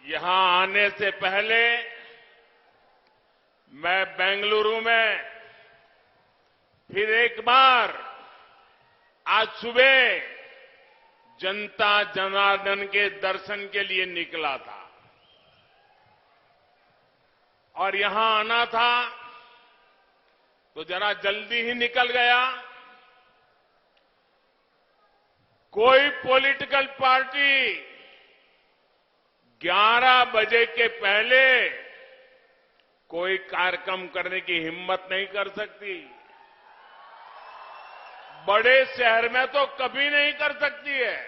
यहां आने से पहले मैं बेंगलुरु में फिर एक बार आज सुबह जनता जनार्दन के दर्शन के लिए निकला था और यहां आना था तो जरा जल्दी ही निकल गया। कोई पॉलिटिकल पार्टी 11 बजे के पहले कोई कार्यक्रम करने की हिम्मत नहीं कर सकती। बड़े शहर में तो कभी नहीं कर सकती है।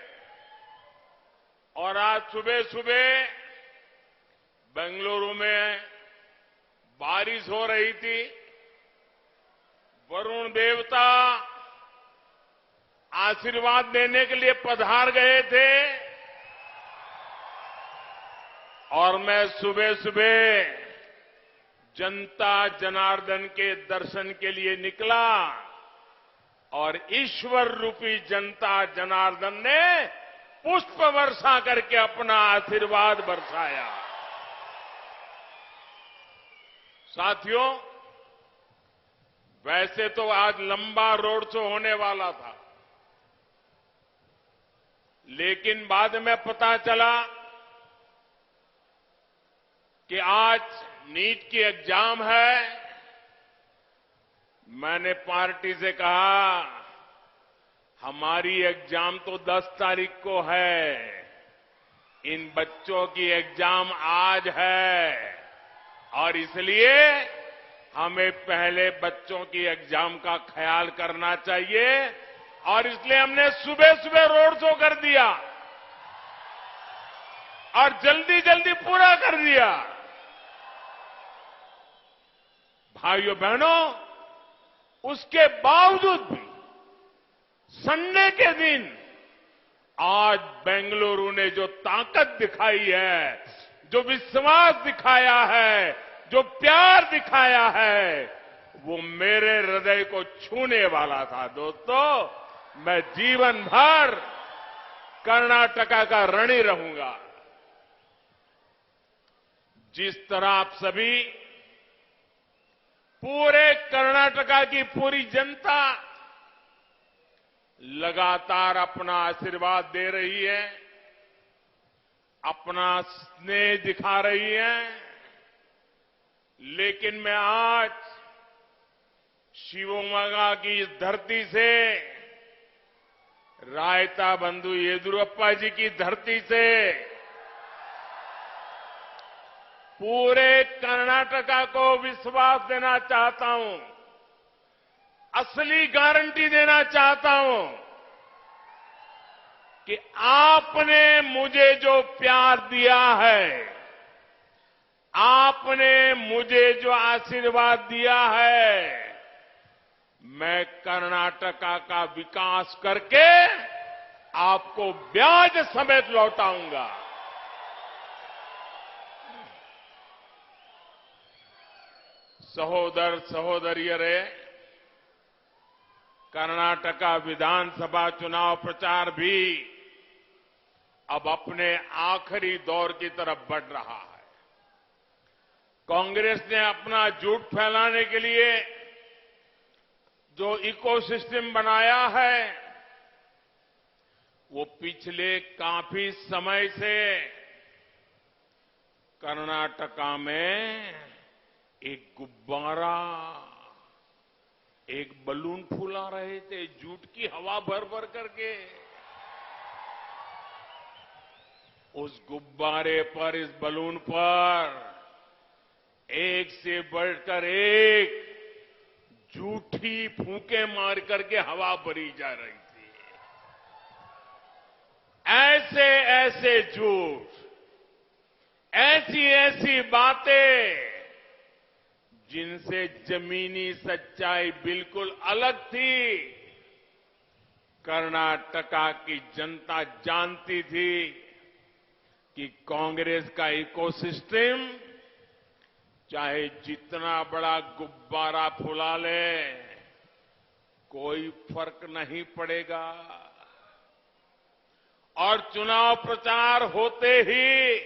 और आज सुबह सुबह बेंगलुरु में बारिश हो रही थी। वरुण देवता आशीर्वाद देने के लिए पधार गए थे और मैं सुबह सुबह जनता जनार्दन के दर्शन के लिए निकला और ईश्वर रूपी जनता जनार्दन ने पुष्प वर्षा करके अपना आशीर्वाद बरसाया। साथियों, वैसे तो आज लंबा रोड शो होने वाला था, लेकिन बाद में पता चला कि आज नीट की एग्जाम है। मैंने पार्टी से कहा, हमारी एग्जाम तो 10 तारीख को है, इन बच्चों की एग्जाम आज है और इसलिए हमें पहले बच्चों की एग्जाम का ख्याल करना चाहिए और इसलिए हमने सुबह सुबह रोड शो कर दिया और जल्दी जल्दी पूरा कर दिया। भाइयों बहनों, उसके बावजूद भी संडे के दिन आज बेंगलुरु ने जो ताकत दिखाई है, जो विश्वास दिखाया है, जो प्यार दिखाया है, वो मेरे हृदय को छूने वाला था। दोस्तों, मैं जीवन भर कर्नाटका का ऋणी रहूंगा। जिस तरह आप सभी, पूरे कर्नाटका की पूरी जनता लगातार अपना आशीर्वाद दे रही है, अपना स्नेह दिखा रही है, लेकिन मैं आज शिवमोगा की इस धरती से, रायता बंधु येदियुरप्पा जी की धरती से पूरे कर्नाटका को विश्वास देना चाहता हूं, असली गारंटी देना चाहता हूं कि आपने मुझे जो प्यार दिया है, आपने मुझे जो आशीर्वाद दिया है, मैं कर्नाटका का विकास करके आपको ब्याज समेत लौटाऊंगा। सहोदर सहोदरियरे, कर्नाटका विधानसभा चुनाव प्रचार भी अब अपने आखिरी दौर की तरफ बढ़ रहा है। कांग्रेस ने अपना झूठ फैलाने के लिए जो इकोसिस्टम बनाया है, वो पिछले काफी समय से कर्नाटका में एक गुब्बारा, एक बलून फूला रहे थे, झूठ की हवा भर भर करके। उस गुब्बारे पर, इस बलून पर एक से बढ़कर एक झूठी फूंके मार करके हवा भरी जा रही थी। ऐसे ऐसे झूठ, ऐसी ऐसी बातें जिनसे जमीनी सच्चाई बिल्कुल अलग थी, कर्नाटका की जनता जानती थी कि कांग्रेस का इकोसिस्टम चाहे जितना बड़ा गुब्बारा फुला ले, कोई फर्क नहीं पड़ेगा। और चुनाव प्रचार होते ही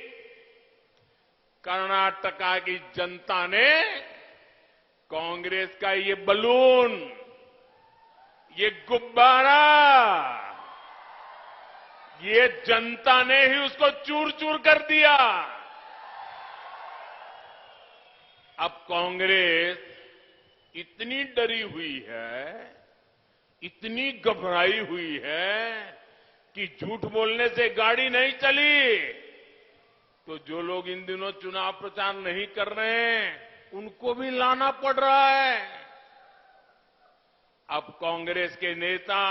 कर्नाटका की जनता ने कांग्रेस का ये बलून, ये गुब्बारा, ये जनता ने ही उसको चूर चूर कर दिया। अब कांग्रेस इतनी डरी हुई है, इतनी घबराई हुई है कि झूठ बोलने से गाड़ी नहीं चली। तो जो लोग इन दिनों चुनाव प्रचार नहीं कर रहे हैं, उनको भी लाना पड़ रहा है। अब कांग्रेस के नेता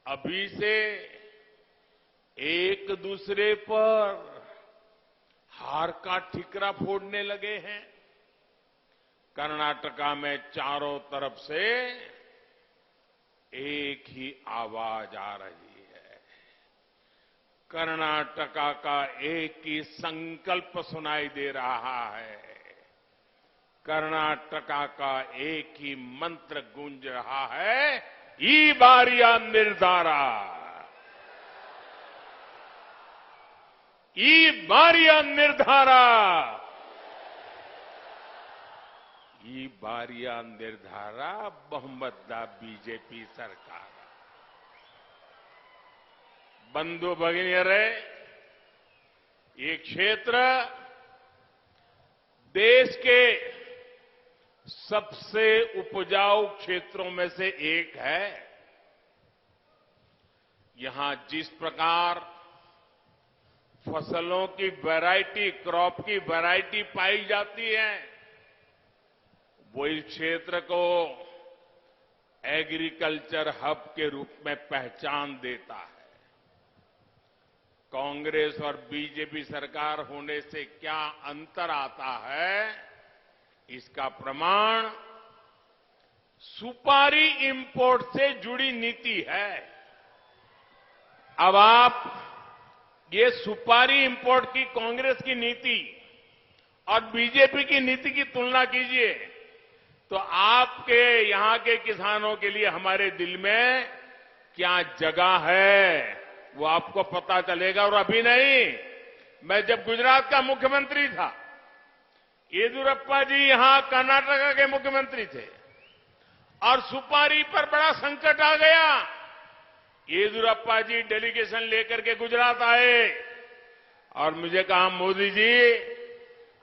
अभी से एक दूसरे पर हार का ठिकरा फोड़ने लगे हैं। कर्नाटका में चारों तरफ से एक ही आवाज आ रही है। कर्नाटका का एक ही संकल्प सुनाई दे रहा है। कर्नाटका का एक ही मंत्र गूंज रहा है, ई बारिया निर्धारा, ई बारिया निर्धारा, ई बारिया निर्धारा बहुमतदा बीजेपी सरकार। बंधु भगिनियरे, ये क्षेत्र देश के सबसे उपजाऊ क्षेत्रों में से एक है। यहां जिस प्रकार फसलों की वैरायटी, क्रॉप की वैरायटी पाई जाती है, वो इस क्षेत्र को एग्रीकल्चर हब के रूप में पहचान देता है। कांग्रेस और बीजेपी सरकार होने से क्या अंतर आता है, इसका प्रमाण सुपारी इंपोर्ट से जुड़ी नीति है। अब आप ये सुपारी इंपोर्ट की कांग्रेस की नीति और बीजेपी की नीति की तुलना कीजिए, तो आपके यहां के किसानों के लिए हमारे दिल में क्या जगह है, वो आपको पता चलेगा। और अभी नहीं, मैं जब गुजरात का मुख्यमंत्री था, येदियुरप्पा जी यहां कर्नाटका के मुख्यमंत्री थे और सुपारी पर बड़ा संकट आ गया। येदियुरप्पा जी डेलीगेशन लेकर के गुजरात आए और मुझे कहा, मोदी जी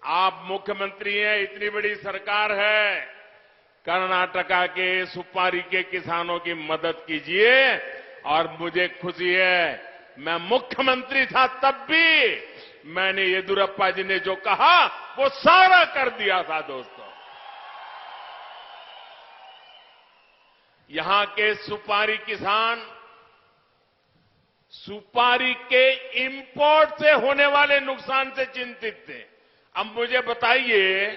आप मुख्यमंत्री हैं, इतनी बड़ी सरकार है, कर्नाटका के सुपारी के किसानों की मदद कीजिए। और मुझे खुशी है, मैं मुख्यमंत्री था तब भी मैंने येदियुरप्पा जी ने जो कहा वो सारा कर दिया था। दोस्तों, यहां के सुपारी किसान सुपारी के इंपोर्ट से होने वाले नुकसान से चिंतित थे। अब मुझे बताइए,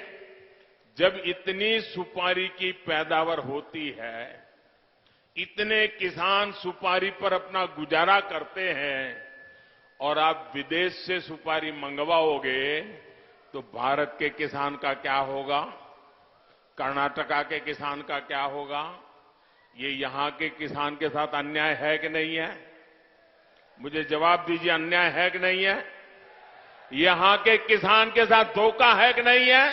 जब इतनी सुपारी की पैदावार होती है, इतने किसान सुपारी पर अपना गुजारा करते हैं और आप विदेश से सुपारी मंगवाओगे तो भारत के किसान का क्या होगा, कर्नाटका के किसान का क्या होगा? ये यहां के किसान के साथ अन्याय है कि नहीं है? मुझे जवाब दीजिए, अन्याय है कि नहीं है? यहां के किसान के साथ धोखा है कि नहीं है?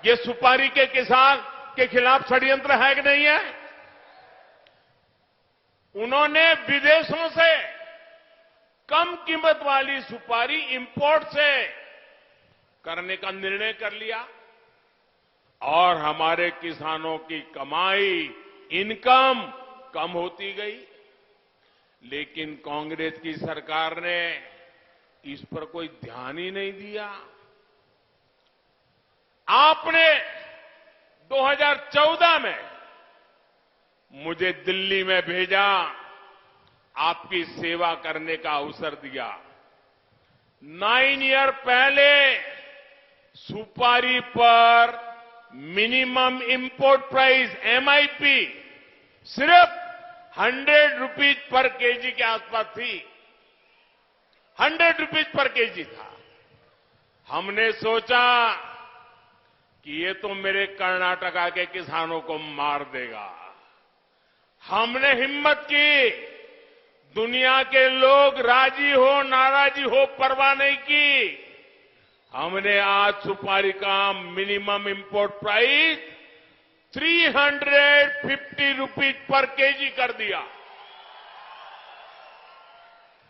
ये सुपारी के किसान के खिलाफ षड्यंत्र है कि नहीं है? उन्होंने विदेशों से कम कीमत वाली सुपारी इंपोर्ट से करने का निर्णय कर लिया और हमारे किसानों की कमाई, इनकम कम होती गई। लेकिन कांग्रेस की सरकार ने इस पर कोई ध्यान ही नहीं दिया। आपने 2014 में मुझे दिल्ली में भेजा, आपकी सेवा करने का अवसर दिया। 9 ईयर पहले सुपारी पर मिनिमम इंपोर्ट प्राइस एमआईपी सिर्फ 100 रुपीज पर केजी के आसपास थी। 100 रुपीज पर केजी था। हमने सोचा कि ये तो मेरे कर्नाटका के किसानों को मार देगा। हमने हिम्मत की, दुनिया के लोग राजी हो नाराजी हो परवाह नहीं की, हमने आज सुपारी का minimum import price 350 rupees per KG कर दिया।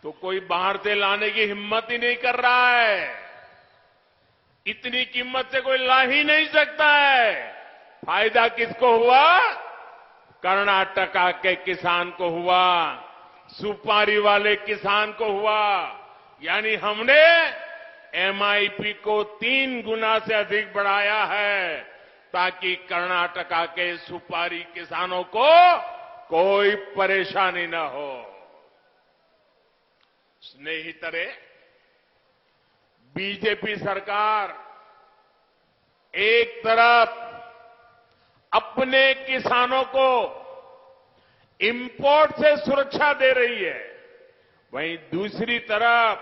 तो कोई बाहर से लाने की हिम्मत ही नहीं कर रहा है। इतनी कीमत से कोई ला ही नहीं सकता है। फायदा किसको हुआ? कर्नाटका के किसान को हुआ, सुपारी वाले किसान को हुआ। यानी हमने एमआईपी को 3 गुना से अधिक बढ़ाया है ताकि कर्नाटका के सुपारी किसानों को कोई परेशानी न हो। स्नेहितरे, बीजेपी सरकार एक तरफ अपने किसानों को इंपोर्ट से सुरक्षा दे रही है, वहीं दूसरी तरफ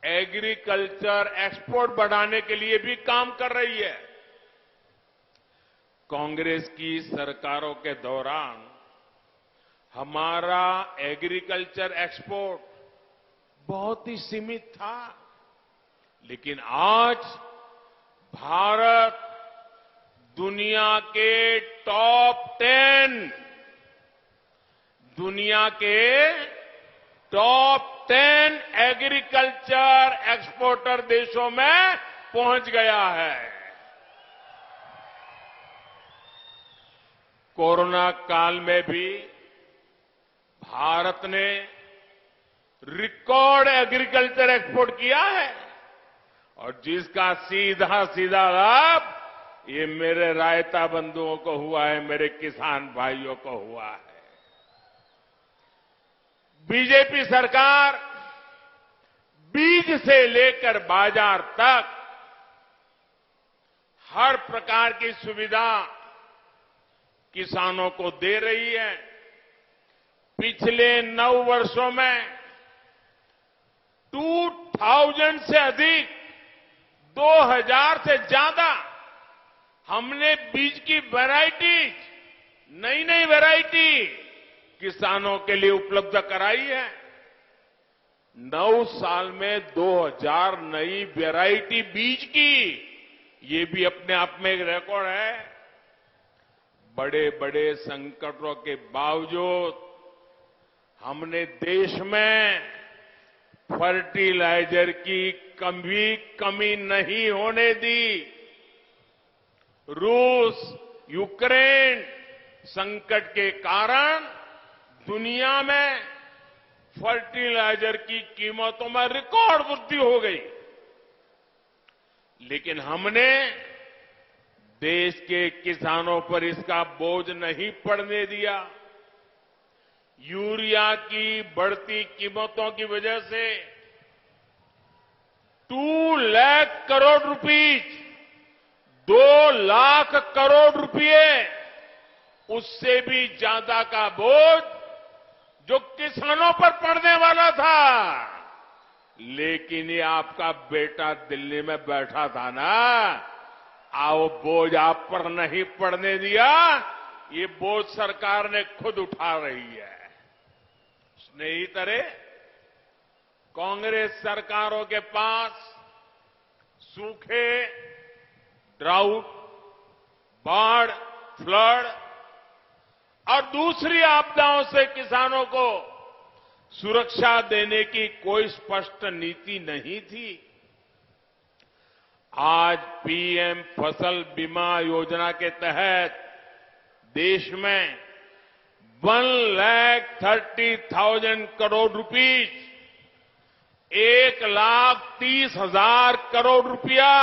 एग्रीकल्चर एक्सपोर्ट बढ़ाने के लिए भी काम कर रही है। कांग्रेस की सरकारों के दौरान हमारा एग्रीकल्चर एक्सपोर्ट बहुत ही सीमित था, लेकिन आज भारत दुनिया के टॉप 10 एग्रीकल्चर एक्सपोर्टर देशों में पहुंच गया है। कोरोना काल में भी भारत ने रिकॉर्ड एग्रीकल्चर एक्सपोर्ट किया है और जिसका सीधा सीधा लाभ ये मेरे रायता बंधुओं को हुआ है, मेरे किसान भाइयों को हुआ है। बीजेपी सरकार बीज से लेकर बाजार तक हर प्रकार की सुविधा किसानों को दे रही है। पिछले 9 वर्षों में 2000 से अधिक, 2000 से ज्यादा हमने बीज की वैरायटी, नई वैरायटी किसानों के लिए उपलब्ध कराई है। 9 साल में 2000 नई वैरायटी बीज की, ये भी अपने आप में एक रिकॉर्ड है। बड़े बड़े संकटों के बावजूद हमने देश में फर्टिलाइजर की कमी नहीं होने दी। रूस यूक्रेन संकट के कारण दुनिया में फर्टिलाइजर की कीमतों में रिकॉर्ड वृद्धि हो गई, लेकिन हमने देश के किसानों पर इसका बोझ नहीं पड़ने दिया। यूरिया की बढ़ती कीमतों की वजह से 2 लाख करोड़ रुपीज, 2 लाख करोड़ रुपए, उससे भी ज्यादा का बोझ जो किसानों पर पड़ने वाला था, लेकिन ये आपका बेटा दिल्ली में बैठा था ना, वो बोझ आप पर नहीं पड़ने दिया। ये बोझ सरकार ने खुद उठा रही है। स्नेहितरे, कांग्रेस सरकारों के पास सूखे, ड्राउट, बाढ़, फ्लड और दूसरी आपदाओं से किसानों को सुरक्षा देने की कोई स्पष्ट नीति नहीं थी। आज पीएम फसल बीमा योजना के तहत देश में 1,30,000 करोड़ रुपीज, 1,30,000 करोड़ रुपया,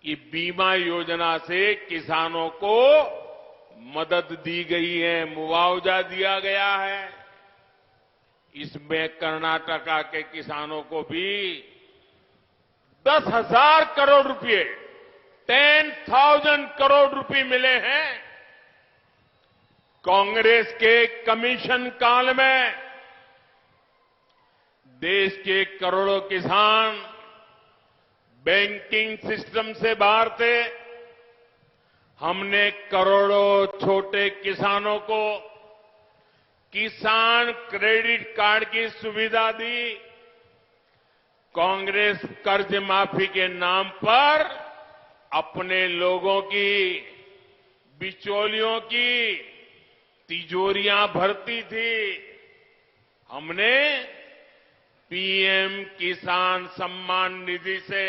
ये बीमा योजना से किसानों को मदद दी गई है, मुआवजा दिया गया है। इसमें कर्नाटका के किसानों को भी 10,000 करोड़ रुपए, 10,000 करोड़ रुपए मिले हैं। कांग्रेस के कमीशन काल में देश के करोड़ों किसान बैंकिंग सिस्टम से बाहर थे। हमने करोड़ों छोटे किसानों को किसान क्रेडिट कार्ड की सुविधा दी। कांग्रेस कर्ज माफी के नाम पर अपने लोगों की, बिचौलियों की तिजोरियां भरती थी। हमने पीएम किसान सम्मान निधि से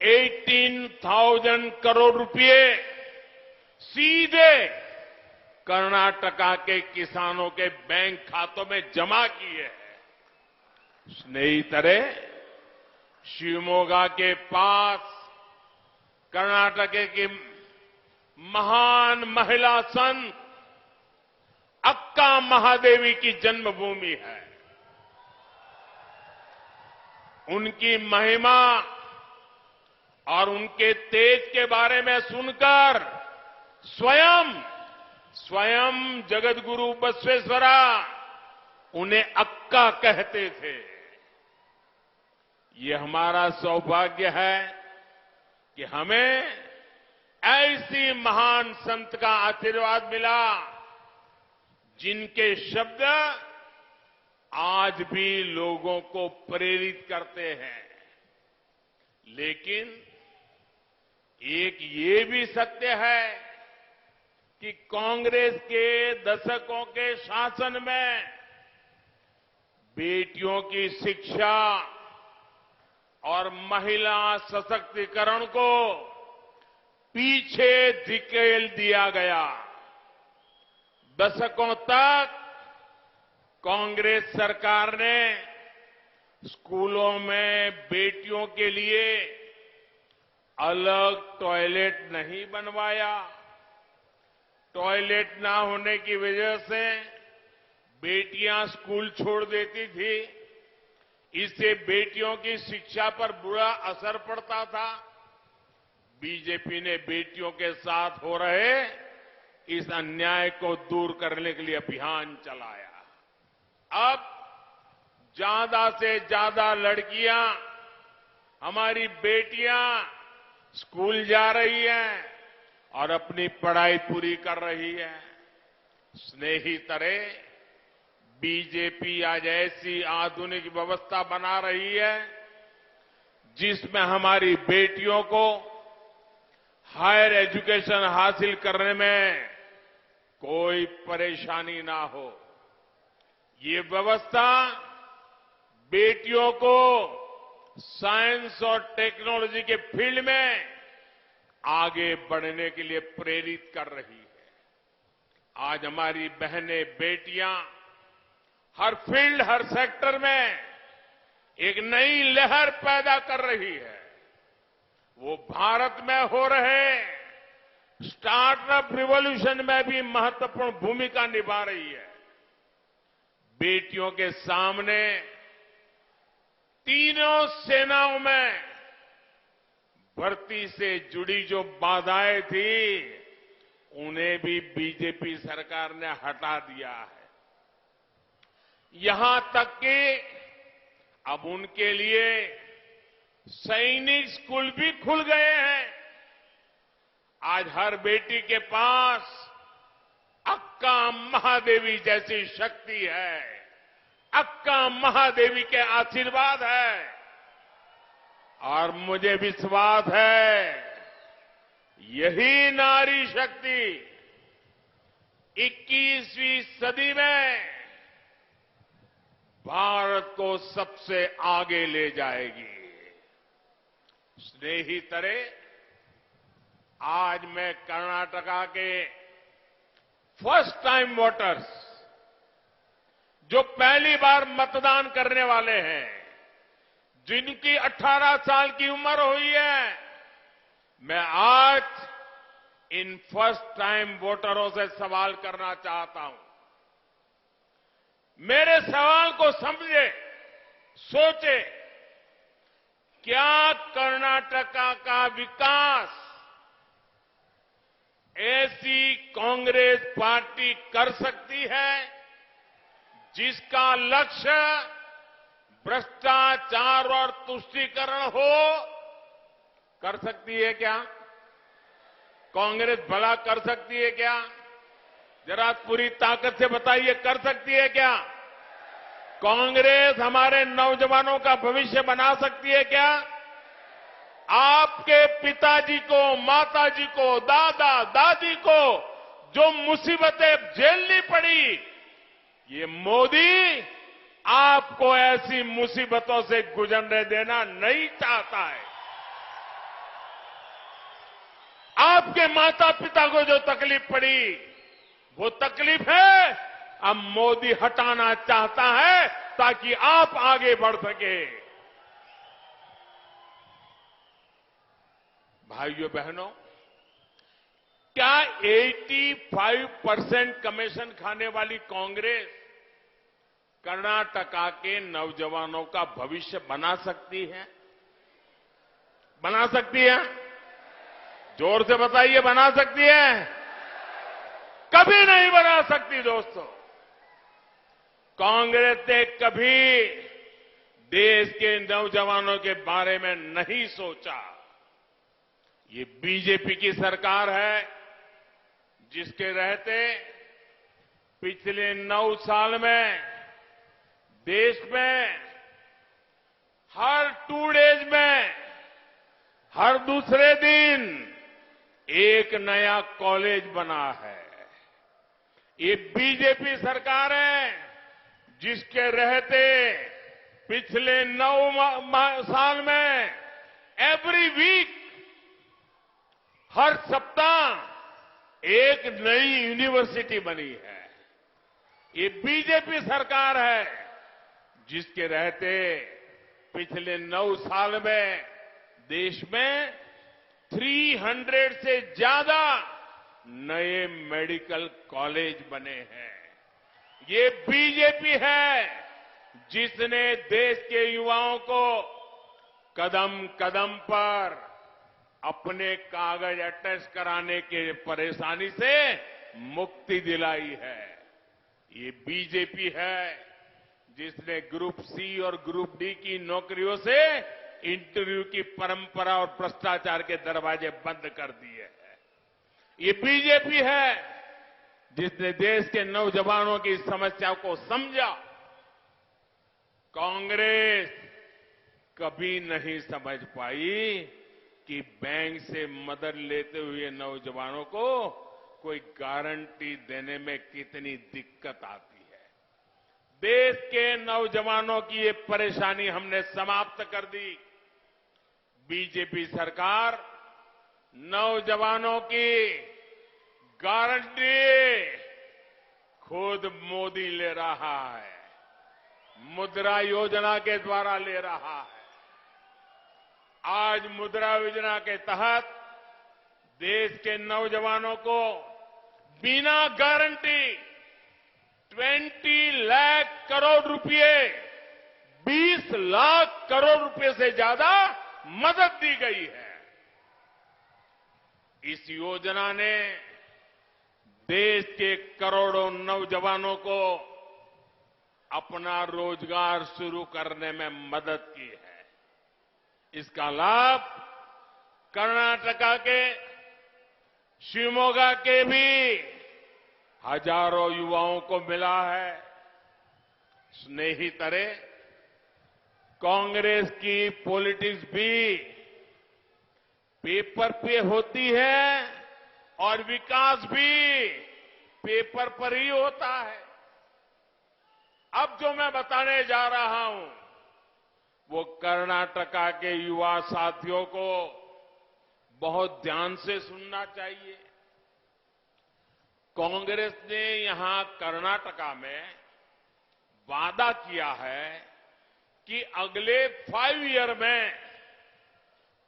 18,000 करोड़ रुपए सीधे कर्नाटका के किसानों के बैंक खातों में जमा किए हैं। स्नेहितरे, शिवमोगा के पास कर्नाटक की महान महिला संत अक्का महादेवी की जन्मभूमि है। उनकी महिमा और उनके तेज के बारे में सुनकर स्वयं जगतगुरु बसवेश्वरा उन्हें अक्का कहते थे। ये हमारा सौभाग्य है कि हमें ऐसी महान संत का आशीर्वाद मिला, जिनके शब्द आज भी लोगों को प्रेरित करते हैं। लेकिन एक ये भी सत्य है कि कांग्रेस के दशकों के शासन में बेटियों की शिक्षा और महिला सशक्तिकरण को पीछे धकेल दिया गया। दशकों तक कांग्रेस सरकार ने स्कूलों में बेटियों के लिए अलग टॉयलेट नहीं बनवाया। टॉयलेट ना होने की वजह से बेटियां स्कूल छोड़ देती थी। इससे बेटियों की शिक्षा पर बुरा असर पड़ता था। बीजेपी ने बेटियों के साथ हो रहे इस अन्याय को दूर करने के लिए अभियान चलाया। अब ज्यादा से ज्यादा लड़कियां, हमारी बेटियां स्कूल जा रही हैं और अपनी पढ़ाई पूरी कर रही है। स्नेहितरे, बीजेपी आज ऐसी आधुनिक व्यवस्था बना रही है जिसमें हमारी बेटियों को हायर एजुकेशन हासिल करने में कोई परेशानी ना हो। ये व्यवस्था बेटियों को साइंस और टेक्नोलॉजी के फील्ड में आगे बढ़ने के लिए प्रेरित कर रही है। आज हमारी बहनें, बेटियां हर फील्ड, हर सेक्टर में एक नई लहर पैदा कर रही है। वो भारत में हो रहे स्टार्टअप रिवॉल्यूशन में भी महत्वपूर्ण भूमिका निभा रही है। बेटियों के सामने तीनों सेनाओं में भर्ती से जुड़ी जो बाधाएं थी, उन्हें भी बीजेपी सरकार ने हटा दिया है। यहां तक कि अब उनके लिए सैनिक स्कूल भी खुल गए हैं। आज हर बेटी के पास अक्का महादेवी जैसी शक्ति है। अक्का महादेवी के आशीर्वाद है और मुझे विश्वास है यही नारी शक्ति 21वीं सदी में भारत को सबसे आगे ले जाएगी। स्नेहितरे, आज मैं कर्नाटका के फर्स्ट टाइम वोटर्स, जो पहली बार मतदान करने वाले हैं, जिनकी 18 साल की उम्र हुई है, मैं आज इन फर्स्ट टाइम वोटरों से सवाल करना चाहता हूं। मेरे सवाल को समझे, सोचे, क्या कर्नाटका का विकास ऐसी कांग्रेस पार्टी कर सकती है जिसका लक्ष्य भ्रष्टाचार और तुष्टीकरण हो? कर सकती है क्या? कांग्रेस भला कर सकती है क्या? जरा पूरी ताकत से बताइए, कर सकती है क्या? कांग्रेस हमारे नौजवानों का भविष्य बना सकती है क्या? आपके पिताजी को, माताजी को, दादा दादी को जो मुसीबतें झेलनी पड़ी, ये मोदी आपको ऐसी मुसीबतों से गुजरने देना नहीं चाहता है। आपके माता पिता को जो तकलीफ पड़ी, वो तकलीफ है अब मोदी हटाना चाहता है ताकि आप आगे बढ़ सके। भाइयों बहनों, क्या 85% कमीशन खाने वाली कांग्रेस कर्नाटका के नौजवानों का भविष्य बना सकती है? बना सकती है? जोर से बताइए, बना सकती है? कभी नहीं बना सकती दोस्तों। कांग्रेस ने कभी देश के नौजवानों के बारे में नहीं सोचा। ये बीजेपी की सरकार है जिसके रहते पिछले 9 साल में देश में हर 2 डेज में हर दूसरे दिन एक नया कॉलेज बना है। ये बीजेपी सरकार है जिसके रहते पिछले 9 साल में एवरी वीक, हर सप्ताह एक नई यूनिवर्सिटी बनी है। ये बीजेपी सरकार है जिसके रहते पिछले 9 साल में देश में 300 से ज्यादा नए मेडिकल कॉलेज बने हैं। ये बीजेपी है जिसने देश के युवाओं को कदम कदम पर अपने कागज अटैच कराने के परेशानी से मुक्ति दिलाई है। ये बीजेपी है जिसने ग्रुप सी और ग्रुप डी की नौकरियों से इंटरव्यू की परंपरा और भ्रष्टाचार के दरवाजे बंद कर दिए हैं। ये बीजेपी है जिसने देश के नौजवानों की समस्या को समझा। कांग्रेस कभी नहीं समझ पाई कि बैंक से मदद लेते हुए नौजवानों को कोई गारंटी देने में कितनी दिक्कत आती है। देश के नौजवानों की ये परेशानी हमने समाप्त कर दी। बीजेपी सरकार नौजवानों की गारंटी खुद मोदी ले रहा है, मुद्रा योजना के द्वारा ले रहा है। आज मुद्रा योजना के तहत देश के नौजवानों को बिना गारंटी 20 लाख करोड़ रुपए, 20 लाख करोड़ रुपए से ज्यादा मदद दी गई है। इस योजना ने देश के करोड़ों नौजवानों को अपना रोजगार शुरू करने में मदद की है। इसका लाभ कर्नाटका के शिवमोगा के भी हजारों युवाओं को मिला है। स्नेहितरे, कांग्रेस की पॉलिटिक्स भी पेपर पे होती है और विकास भी पेपर पर ही होता है। अब जो मैं बताने जा रहा हूं वो कर्नाटका के युवा साथियों को बहुत ध्यान से सुनना चाहिए। कांग्रेस ने यहां कर्नाटका में वादा किया है कि अगले 5 ईयर में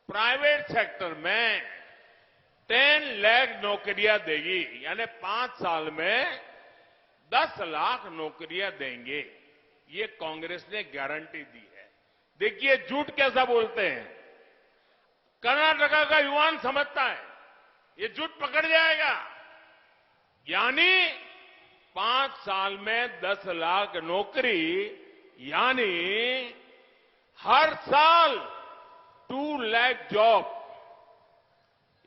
प्राइवेट सेक्टर में 10 लाख नौकरियां देगी, यानी 5 साल में 10 लाख नौकरियां देंगे। ये कांग्रेस ने गारंटी दी है। देखिए झूठ कैसा बोलते हैं। कर्नाटका का युवान समझता है ये झूठ पकड़ जाएगा, यानी 5 साल में 10 लाख नौकरी, यानी हर साल 2 लाख जॉब।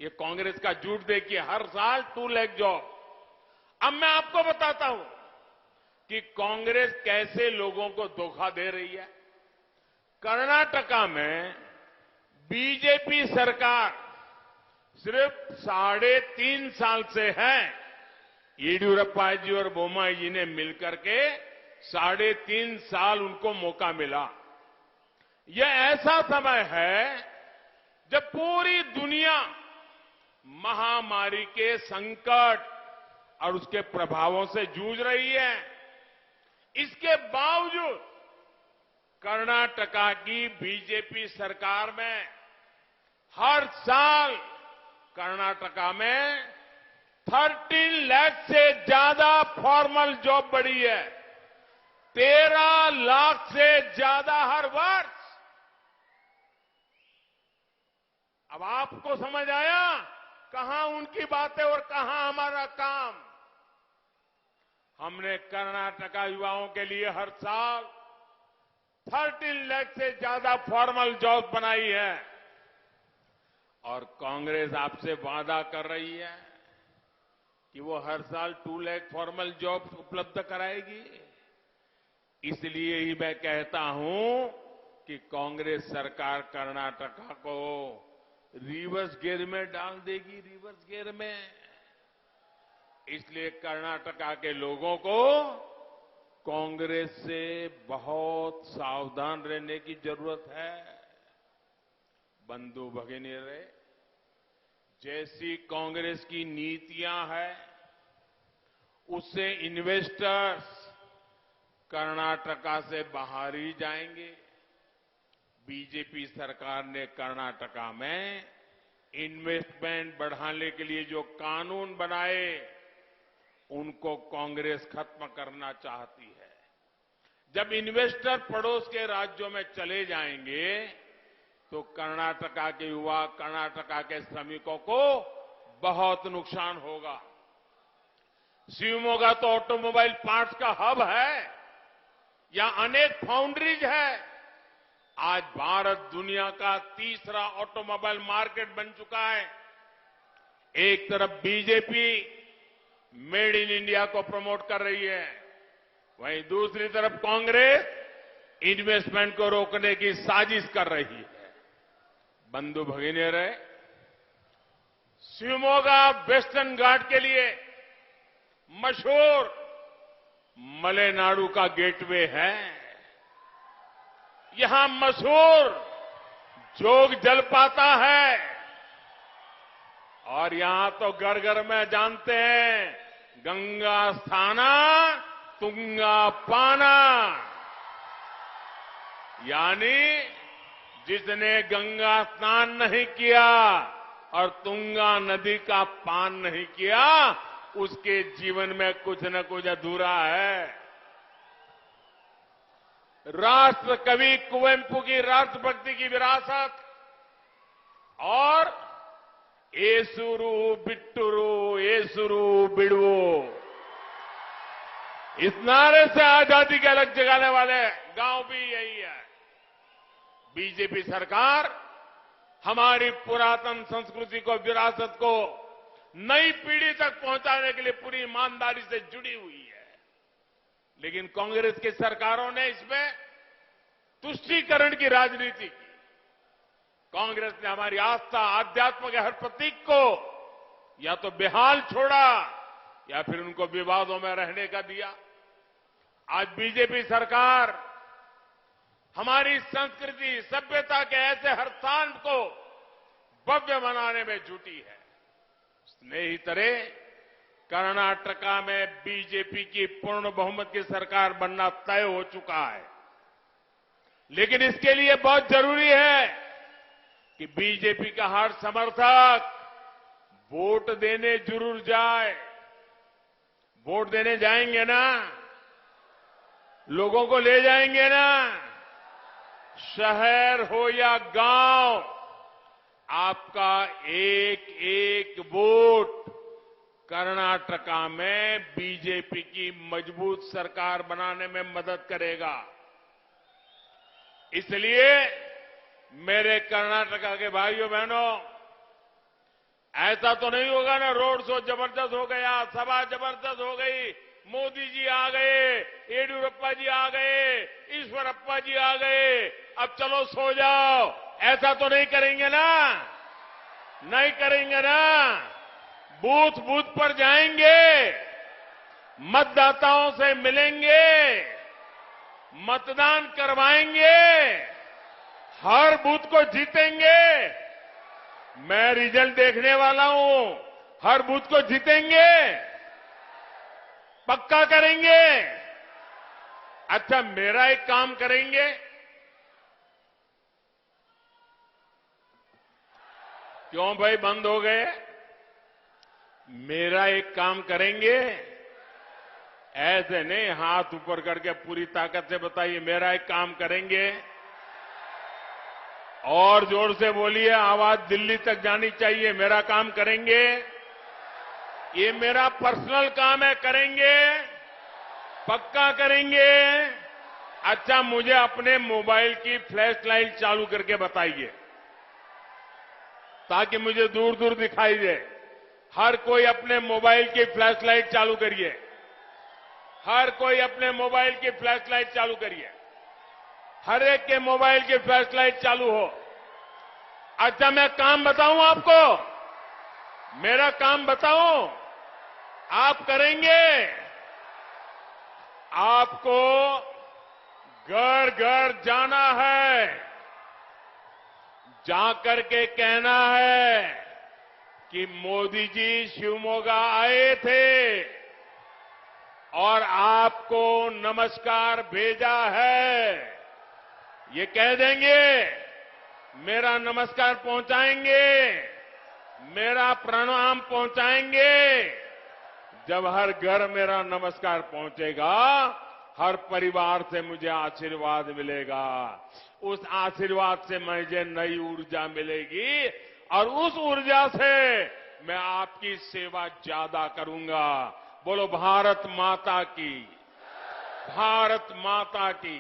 ये कांग्रेस का झूठ देखिए, हर साल 2 लाख जॉब। अब मैं आपको बताता हूं कि कांग्रेस कैसे लोगों को धोखा दे रही है। कर्नाटका में बीजेपी सरकार सिर्फ 3.5 साल से है। येडियुरप्पा जी और बोम्माई जी ने मिलकर के 3.5 साल उनको मौका मिला। यह ऐसा समय है जब पूरी दुनिया महामारी के संकट और उसके प्रभावों से जूझ रही है। इसके बावजूद कर्नाटका की बीजेपी सरकार में हर साल कर्नाटका में 13 लाख से ज्यादा फॉर्मल जॉब बढ़ी है। 13 लाख से ज्यादा हर वर्ष। अब आपको समझ आया कहां उनकी बातें और कहां हमारा काम। हमने कर्नाटका युवाओं के लिए हर साल 13 लाख से ज्यादा फॉर्मल जॉब बनाई है और कांग्रेस आपसे वादा कर रही है कि वो हर साल 2 लाख फॉर्मल जॉब उपलब्ध कराएगी। इसलिए ही मैं कहता हूं कि कांग्रेस सरकार कर्नाटका को रिवर्स गियर में डाल देगी, रिवर्स गियर में। इसलिए कर्नाटका के लोगों को कांग्रेस से बहुत सावधान रहने की जरूरत है। बंधु भगिनीरे, जैसी कांग्रेस की नीतियां हैं उससे इन्वेस्टर्स कर्नाटका से बाहर ही जाएंगे। बीजेपी सरकार ने कर्नाटका में इन्वेस्टमेंट बढ़ाने के लिए जो कानून बनाए उनको कांग्रेस खत्म करना चाहती है। जब इन्वेस्टर पड़ोस के राज्यों में चले जाएंगे तो कर्नाटका के युवा, कर्नाटका के श्रमिकों को बहुत नुकसान होगा। शिवमोगा तो ऑटोमोबाइल पार्ट्स का हब है, यहां अनेक फाउंड्रीज है। आज भारत दुनिया का तीसरा ऑटोमोबाइल मार्केट बन चुका है। एक तरफ बीजेपी मेड इन इंडिया को प्रमोट कर रही है, वहीं दूसरी तरफ कांग्रेस इन्वेस्टमेंट को रोकने की साजिश कर रही है। बंधु भगिनीरे, शिवमोगा वेस्टर्न घाट के लिए मशहूर मलेनाडु का गेटवे है। यहां मशहूर जोग जलपाता है और यहां तो घर घर में जानते हैं गंगा स्थाना तुंगा पाना, यानी जिसने गंगा स्नान नहीं किया और तुंगा नदी का पान नहीं किया उसके जीवन में कुछ न कुछ अधूरा है। राष्ट्र कवि कुवेंपु की राष्ट्रभक्ति की विरासत और एसुरु बिट्टुरु एसुरु बिड़वो, इस नारे से आजादी की अलग जगाने वाले गांव भी यही है। बीजेपी सरकार हमारी पुरातन संस्कृति को, विरासत को नई पीढ़ी तक पहुंचाने के लिए पूरी ईमानदारी से जुड़ी हुई है। लेकिन कांग्रेस की सरकारों ने इसमें तुष्टीकरण की राजनीति की। कांग्रेस ने हमारी आस्था, आध्यात्म के हर प्रतीक को या तो बेहाल छोड़ा या फिर उनको विवादों में रहने का दिया। आज बीजेपी सरकार हमारी संस्कृति, सभ्यता के ऐसे हर स्थान को भव्य बनाने में जुटी है। स्नेहितरे, कर्नाटका में बीजेपी की पूर्ण बहुमत की सरकार बनना तय हो चुका है, लेकिन इसके लिए बहुत जरूरी है कि बीजेपी का हर समर्थक वोट देने जरूर जाए। वोट देने जाएंगे ना? लोगों को ले जाएंगे ना? शहर हो या गांव, आपका एक एक वोट कर्नाटका में बीजेपी की मजबूत सरकार बनाने में मदद करेगा। इसलिए मेरे कर्नाटका के भाइयों बहनों, ऐसा तो नहीं होगा ना रोड शो जबरदस्त हो गया, सभा जबरदस्त हो गई, मोदी जी आ गए, येडियुरप्पा जी आ गए, ईश्वरप्पा जी आ गए, अब चलो सो जाओ, ऐसा तो नहीं करेंगे ना? नहीं करेंगे ना? बूथ बूथ पर जाएंगे, मतदाताओं से मिलेंगे, मतदान करवाएंगे, हर बूथ को जीतेंगे। मैं रिजल्ट देखने वाला हूं, हर बूथ को जीतेंगे, पक्का करेंगे। अच्छा, मेरा एक काम करेंगे, क्यों भाई बंद हो गए? मेरा एक काम करेंगे, ऐसे नहीं हाथ ऊपर करके पूरी ताकत से बताइए, मेरा एक काम करेंगे। और जोर से बोलिए, आवाज दिल्ली तक जानी चाहिए, मेरा काम करेंगे। ये मेरा पर्सनल काम है, करेंगे, पक्का करेंगे। अच्छा, मुझे अपने मोबाइल की फ्लैश लाइट चालू करके बताइए, ताकि मुझे दूर दूर दिखाई दे। हर कोई अपने मोबाइल की फ्लैश लाइट चालू करिए, हर कोई अपने मोबाइल की फ्लैश लाइट चालू करिए, हर एक के मोबाइल की फ्लैश लाइट चालू हो। अच्छा, मैं काम बताऊं आपको, मेरा काम बताऊं, आप करेंगे। आपको घर घर जाना है, जाकर के कहना है कि मोदी जी शिवमोगा आए थे और आपको नमस्कार भेजा है, ये कह देंगे। मेरा नमस्कार पहुंचाएंगे, मेरा प्रणाम पहुंचाएंगे। जब हर घर मेरा नमस्कार पहुंचेगा, हर परिवार से मुझे आशीर्वाद मिलेगा, उस आशीर्वाद से मुझे नई ऊर्जा मिलेगी और उस ऊर्जा से मैं आपकी सेवा ज्यादा करूंगा। बोलो भारत माता की, भारत माता की,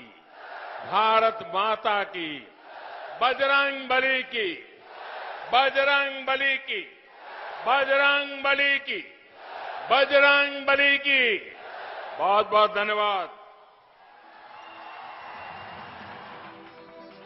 भारत माता की, बजरंग बली की, बजरंग बली की, बजरंग बली की, बजरंग बली की। बहुत बहुत धन्यवाद।